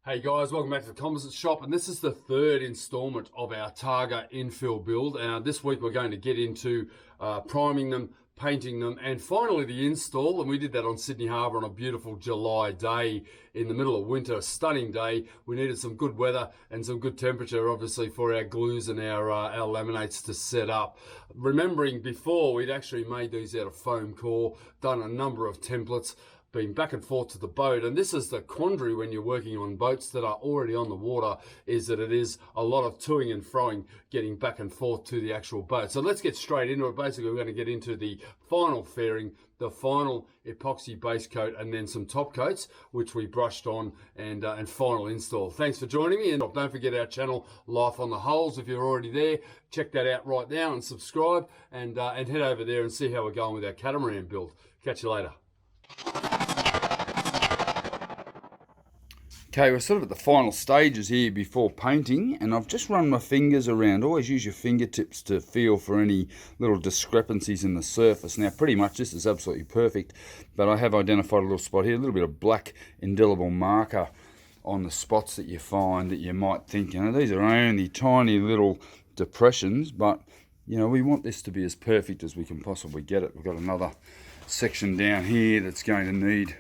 Hey guys, welcome back to the Composite Shop, and this is the third installment of our Targa infill build. This week we're going to get into priming them, painting them, and finally the install. And we did that on Sydney Harbour on a beautiful July day in the middle of winter, a stunning day. We needed some good weather and some good temperature, obviously, for our glues and our laminates to set up. Remembering before, we'd actually made these out of foam core, done a number of templates, been back and forth to the boat. And this is the quandary when you're working on boats that are already on the water, is that it is a lot of toing and froing getting back and forth to the actual boat. So let's get straight into it. Basically, we're going to get into the final fairing, the final epoxy base coat, and then some top coats, which we brushed on, and final install. Thanks for joining me, and don't forget our channel, Life on the Hulls. If you're already there, check that out right now and subscribe, and head over there and see how we're going with our Catamaran build. Catch you later. Okay, we're sort of at the final stages here before painting, and I've just run my fingers around. Always use your fingertips to feel for any little discrepancies in the surface. Now, pretty much this is absolutely perfect, but I have identified a little spot here, a little bit of black indelible marker on the spots that you find that you might think, you know, these are only tiny little depressions, but, you know, we want this to be as perfect as we can possibly get it. We've got another section down here that's going to need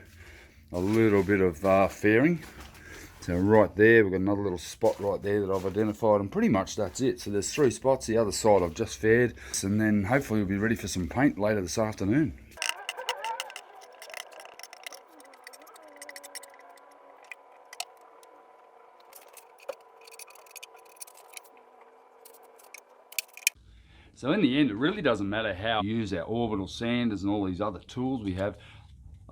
a little bit of fairing. So right there, we've got another little spot right there that I've identified, and pretty much that's it. So there's 3 spots. The other side I've just faired, and then hopefully we'll be ready for some paint later this afternoon. So in the end, it really doesn't matter how we use our orbital sanders and all these other tools we have.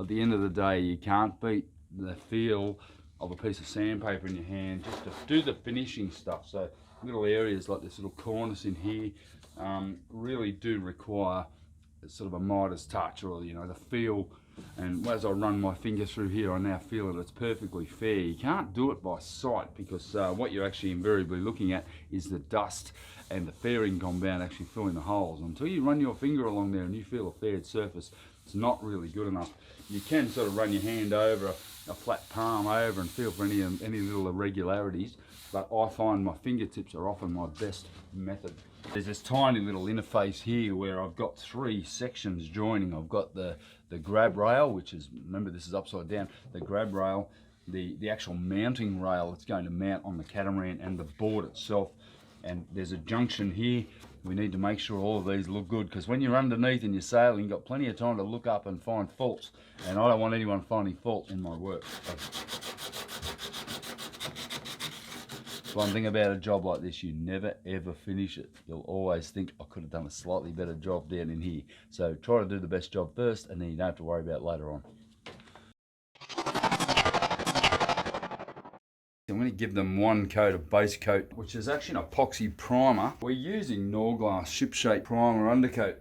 At the end of the day, you can't beat the feel of a piece of sandpaper in your hand just to do the finishing stuff. So little areas like this little cornice in here really do require sort of a Midas touch, or, you know, the feel. And as I run my finger through here, I now feel that it's perfectly fair. You can't do it by sight, because what you're actually invariably looking at is the dust and the fairing compound actually filling the holes. Until you run your finger along there and you feel a faired surface, it's not really good enough. You can sort of run your hand over a flat palm over and feel for any little irregularities, but I find my fingertips are often my best method. There's this tiny little interface here where I've got 3 sections joining. I've got the grab rail, which is, remember this is upside down, the grab rail, the actual mounting rail that's going to mount on the catamaran, and the board itself. And there's a junction here. We need to make sure all of these look good, because when you're underneath and you're sailing, you've got plenty of time to look up and find faults, and I don't want anyone finding fault in my work. One thing about a job like this, you never ever finish it. You'll always think, I could have done a slightly better job down in here. So try to do the best job first, and then you don't have to worry about it later on. I'm going to give them 1 coat of base coat, which is actually an epoxy primer. We're using Norglass ship shape primer undercoat,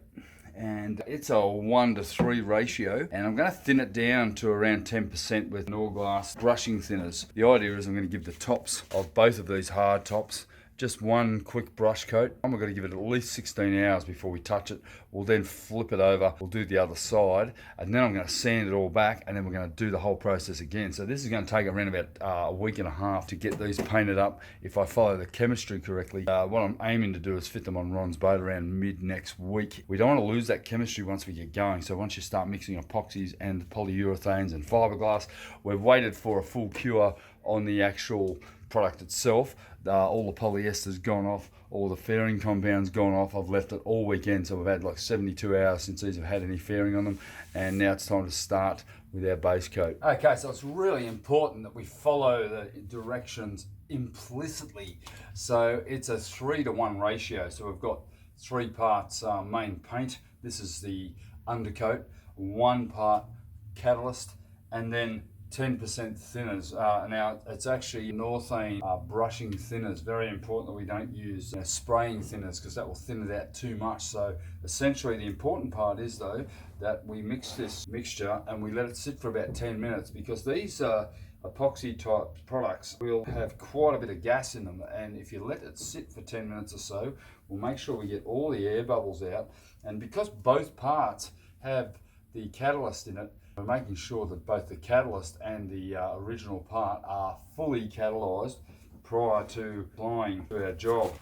and it's a 1:3 ratio, and I'm going to thin it down to around 10% with Norglass brushing thinners. The idea is I'm going to give the tops of both of these hard tops just 1 quick brush coat. I'm going to give it at least 16 hours before we touch it. We'll then flip it over, we'll do the other side, and then I'm going to sand it all back, and then we're going to do the whole process again. So this is going to take around about a week and a half to get these painted up if I follow the chemistry correctly. What I'm aiming to do is fit them on Ron's boat around mid next week. We don't want to lose that chemistry once we get going. So once you start mixing epoxies and polyurethanes and fiberglass, we've waited for a full cure on the actual product itself. All the polyester's gone off, all the fairing compounds gone off. I've left it all weekend, so we've had like 72 hours since these have had any fairing on them, and now it's time to start with our base coat. Okay, so it's really important that we follow the directions implicitly. So it's a 3:1 ratio. So we've got 3 parts main paint. This is the undercoat, 1 part catalyst, and then 10% thinners. Now it's actually Northane brushing thinners. Very important that we don't use spraying thinners, because that will thin it out too much. So essentially the important part is though that we mix this mixture and we let it sit for about 10 minutes, because these epoxy type products will have quite a bit of gas in them, and if you let it sit for 10 minutes or so, we'll make sure we get all the air bubbles out. And because both parts have the catalyst in it, We're making sure that both the catalyst and the original part are fully catalysed prior to applying to our job.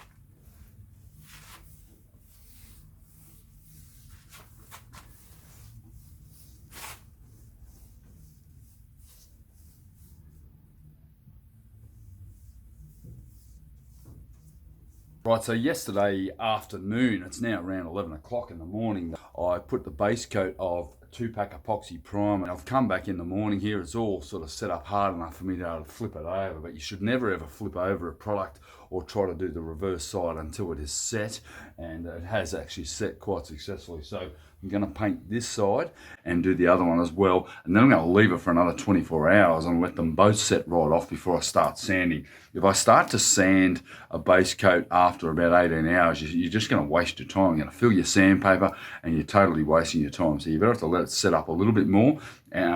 Right, so yesterday afternoon, it's now around 11 o'clock in the morning, I put the base coat of 2-pack epoxy primer. I've come back in the morning here, it's all sort of set up hard enough for me to be able to flip it over, but you should never ever flip over a product or try to do the reverse side until it is set, and it has actually set quite successfully. So I'm going to paint this side and do the other one as well, and then I'm going to leave it for another 24 hours and let them both set right off before I start sanding. If I start to sand a base coat after about 18 hours, you're just going to waste your time. You're going to fill your sandpaper and you're totally wasting your time. So you better have to let it set up a little bit more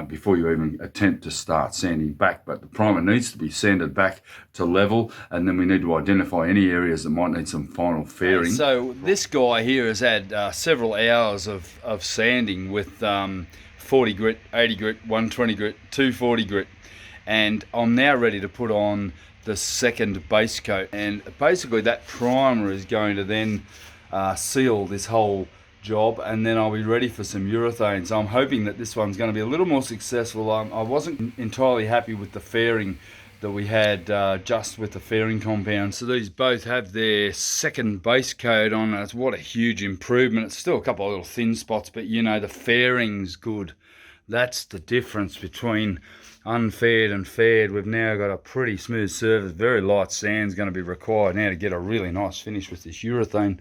before you even attempt to start sanding back. But the primer needs to be sanded back to level, and then we need to identify any areas that might need some final fairing. So this guy here has had several hours of sanding with 40 grit, 80 grit, 120 grit, 240 grit, and I'm now ready to put on the second base coat, and basically that primer is going to then seal this whole job, and then I'll be ready for some urethane. So I'm hoping that this one's going to be a little more successful. I wasn't entirely happy with the fairing that we had just with the fairing compound. So these both have their second base coat on. It's what a huge improvement. It's still a couple of little thin spots, but you know, the fairing's good. That's the difference between unfaired and faired. We've now got a pretty smooth surface. Very light sand's going to be required now to get a really nice finish with this urethane.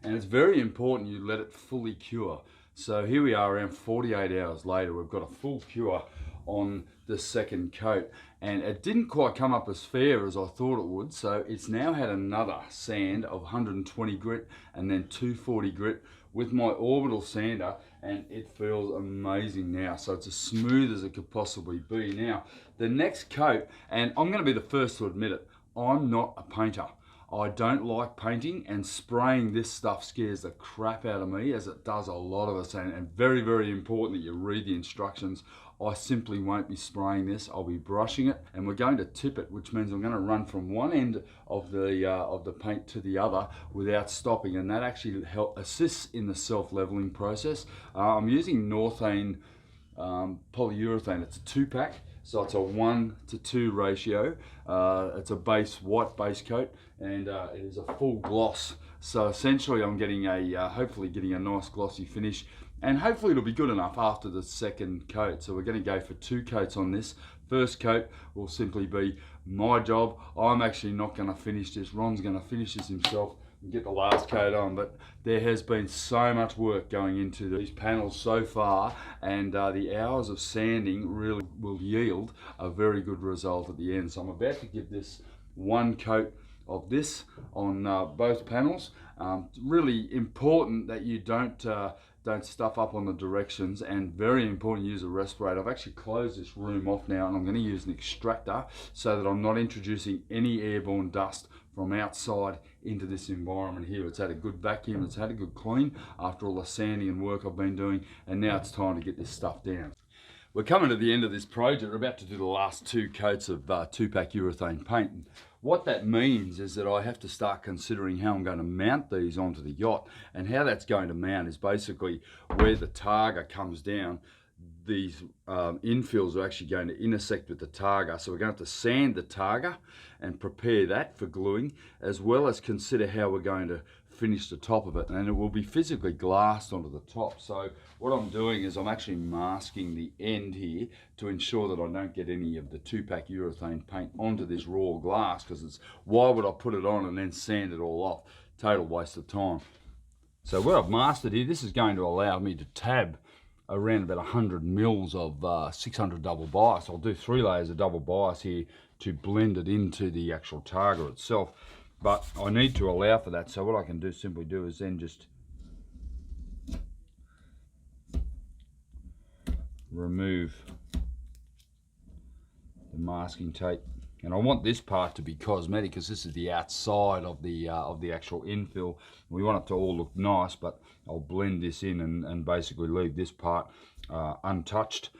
And it's very important you let it fully cure. So here we are around 48 hours later. We've got a full cure on the second coat, and it didn't quite come up as fair as I thought it would. So it's now had another sand of 120 grit and then 240 grit with my orbital sander, and it feels amazing now. So it's as smooth as it could possibly be. Now the next coat, and I'm going to be the first to admit it, I'm not a painter. I don't like painting, and spraying this stuff scares the crap out of me, as it does a lot of us, and very, very important that you read the instructions. I simply won't be spraying this. I'll be brushing it, and we're going to tip it, which means I'm going to run from one end of the paint to the other without stopping, and that actually assists in the self-leveling process. I'm using Northane polyurethane. It's a 2-pack. So it's a 1:2 ratio. It's a white base coat, and it is a full gloss. So essentially I'm getting hopefully getting a nice glossy finish, and hopefully it'll be good enough after the second coat. So we're going to go for 2 coats on this. First coat will simply be my job. I'm actually not going to finish this. Ron's going to finish this himself and get the last coat on, but there has been so much work going into these panels so far, and the hours of sanding really will yield a very good result at the end. So I'm about to give this 1 coat of this on both panels. Really important that you don't stuff up on the directions, and very important use a respirator. I've actually closed this room off now, and I'm going to use an extractor so that I'm not introducing any airborne dust from outside into this environment here. It's had a good vacuum, it's had a good clean after all the sanding and work I've been doing, and now it's time to get this stuff down. We're coming to the end of this project. We're about to do the last 2 coats of 2-pack urethane paint. What that means is that I have to start considering how I'm going to mount these onto the yacht, and how that's going to mount is basically where the targa comes down. These infills are actually going to intersect with the targa, so we're going to have to sand the targa and prepare that for gluing, as well as consider how we're going to finish the top of it, and it will be physically glassed onto the top. So what I'm doing is I'm actually masking the end here to ensure that I don't get any of the 2-pack urethane paint onto this raw glass, because it's, why would I put it on and then sand it all off? Total waste of time. So what I've mastered here, this is going to allow me to tab around about 100 mils of 600 double bias. I'll do 3 layers of double bias here to blend it into the actual targa itself, but I need to allow for that. So what I can do, simply do, is then just remove the masking tape, and I want this part to be cosmetic because this is the outside of the actual infill. We want it to all look nice, but I'll blend this in and basically leave this part untouched.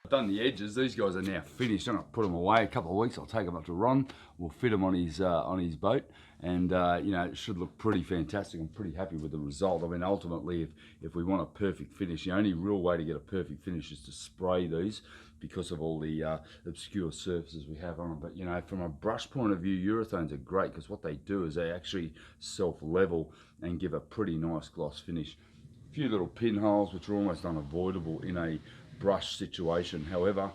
I've done the edges. These guys are now finished. I'm going to put them away a couple of weeks. I'll take them up to Ron. We'll fit them on his boat, and you know, it should look pretty fantastic. I'm pretty happy with the result. I mean, ultimately, if we want a perfect finish, the only real way to get a perfect finish is to spray these, because of all the obscure surfaces we have on them. But you know, from a brush point of view, urethanes are great, because what they do is they actually self-level and give a pretty nice gloss finish. A few little pinholes which are almost unavoidable in a brush situation. However,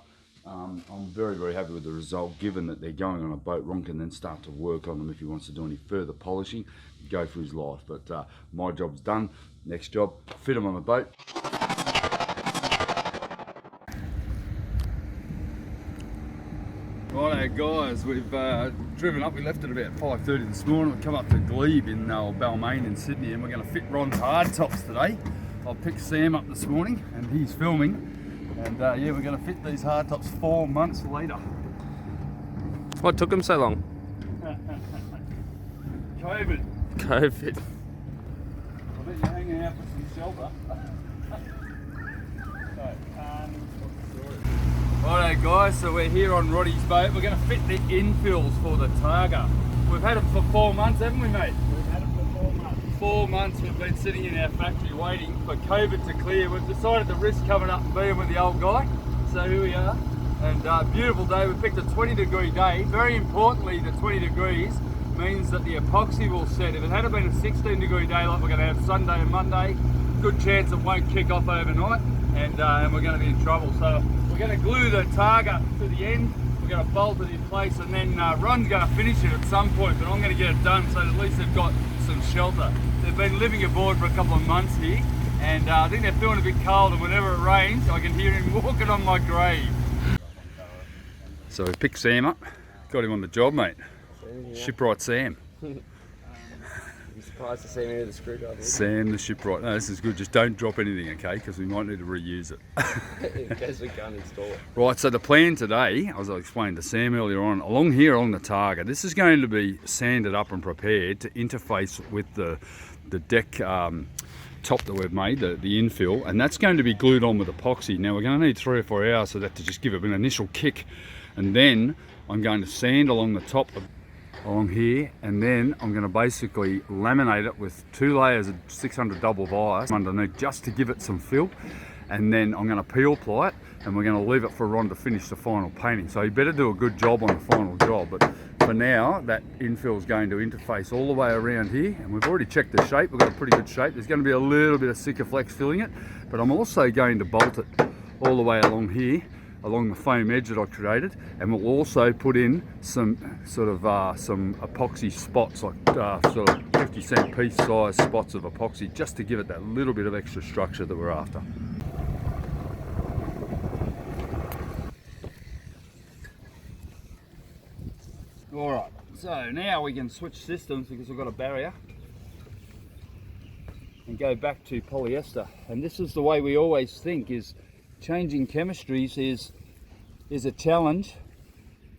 I'm very, very happy with the result, given that they're going on a boat. Ron can then start to work on them if he wants to do any further polishing, go for his life. But my job's done. Next job, fit them on the boat. Righto guys, we've driven up. We left at about 5:30 this morning. We've come up to Glebe in Balmain in Sydney, and we're going to fit Ron's hard tops today. I picked Sam up this morning and he's filming, and yeah, we're going to fit these hard tops 4 months later. What took them so long? COVID. COVID. I bet you're hanging out for some shelter. Righto guys, so we're here on Roddy's boat. We're going to fit the infills for the Targa. We've had them for 4 months, haven't we, mate? We've had them for 4 months. 4 months we've been sitting in our factory waiting for COVID to clear. We've decided to risk coming up and being with the old guy. So here we are. And beautiful day. We picked a 20-degree day. Very importantly, the 20 degrees means that the epoxy will set. If it had been a 16-degree day like we're going to have Sunday and Monday, good chance it won't kick off overnight, and we're going to be in trouble. So we're going to glue the Targa to the end. We're going to bolt it in place, and then Ron's going to finish it at some point, but I'm going to get it done so at least they've got some shelter. They've been living aboard for a couple of months here, and I think they're feeling a bit cold, and whenever it rains I can hear him walking on my grave. So we picked Sam up, got him on the job, mate. Shipwright Sam. I'm surprised to see me with a screwdriver. Sam the shipwright. No, this is good. Just don't drop anything, okay? Because we might need to reuse it. In case we can't install it. Right, so the plan today, as I explained to Sam earlier on, along here along the Targa, this is going to be sanded up and prepared to interface with the deck top that we've made, the infill, and that's going to be glued on with epoxy. Now we're going to need 3 or 4 hours for that to just give it an initial kick, and then I'm going to sand along the top along here, and then I'm going to basically laminate it with 2 layers of 600 double bias underneath just to give it some fill, and then I'm going to peel ply it, and we're going to leave it for Ron to finish the final painting. So you better do a good job on the final job, but for now that infill is going to interface all the way around here, and we've already checked the shape. We've got a pretty good shape. There's going to be a little bit of Sikaflex filling it, but I'm also going to bolt it all the way along here, along the foam edge that I created, and we'll also put in some sort of some epoxy spots, like sort of 50-cent piece size spots of epoxy, just to give it that little bit of extra structure that we're after. Alright, so now we can switch systems because we've got a barrier and go back to polyester. And this is the way we always think, is changing chemistries is a challenge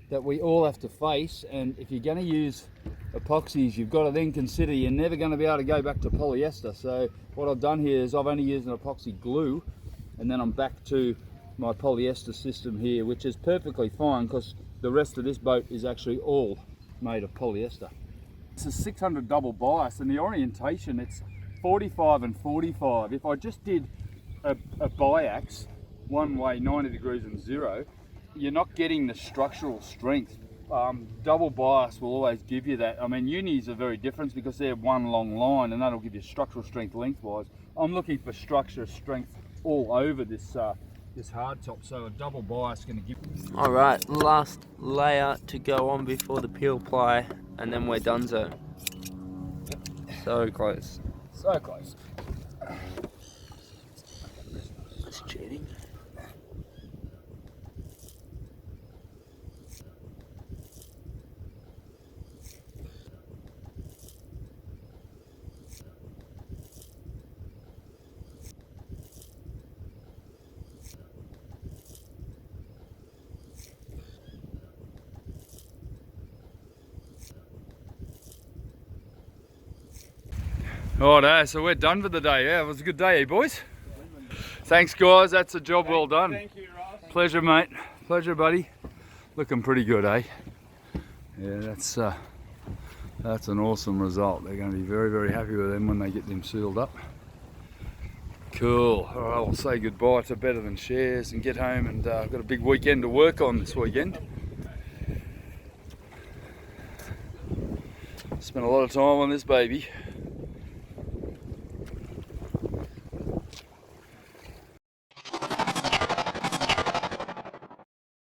that we all have to face, and if you're going to use epoxies, you've got to then consider you're never going to be able to go back to polyester. So what I've done here is I've only used an epoxy glue, and then I'm back to my polyester system here, which is perfectly fine because the rest of this boat is actually all made of polyester. It's a 600 double bias, and the orientation, it's 45 and 45. If I just did a biax one way, 90 degrees and 0, you're not getting the structural strength. Double bias will always give you that. I mean, unis are very different because they're one long line, and that'll give you structural strength lengthwise. I'm looking for structural strength all over this this hard top, so a double bias going to give. All right, last layer to go on before the peel ply, and then we're donezo. So close. So close. That's cheating. Alright, so we're done for the day. Yeah, it was a good day, eh, boys? Thanks, guys. That's a job well done. Thank you, Ross. Pleasure, mate. Pleasure, buddy. Looking pretty good, eh? Yeah, that's an awesome result. They're going to be very, very happy with them when they get them sealed up. Cool. All right, I'll say goodbye to Better Than Shares and get home, and I've got a big weekend to work on this weekend. Spent a lot of time on this baby.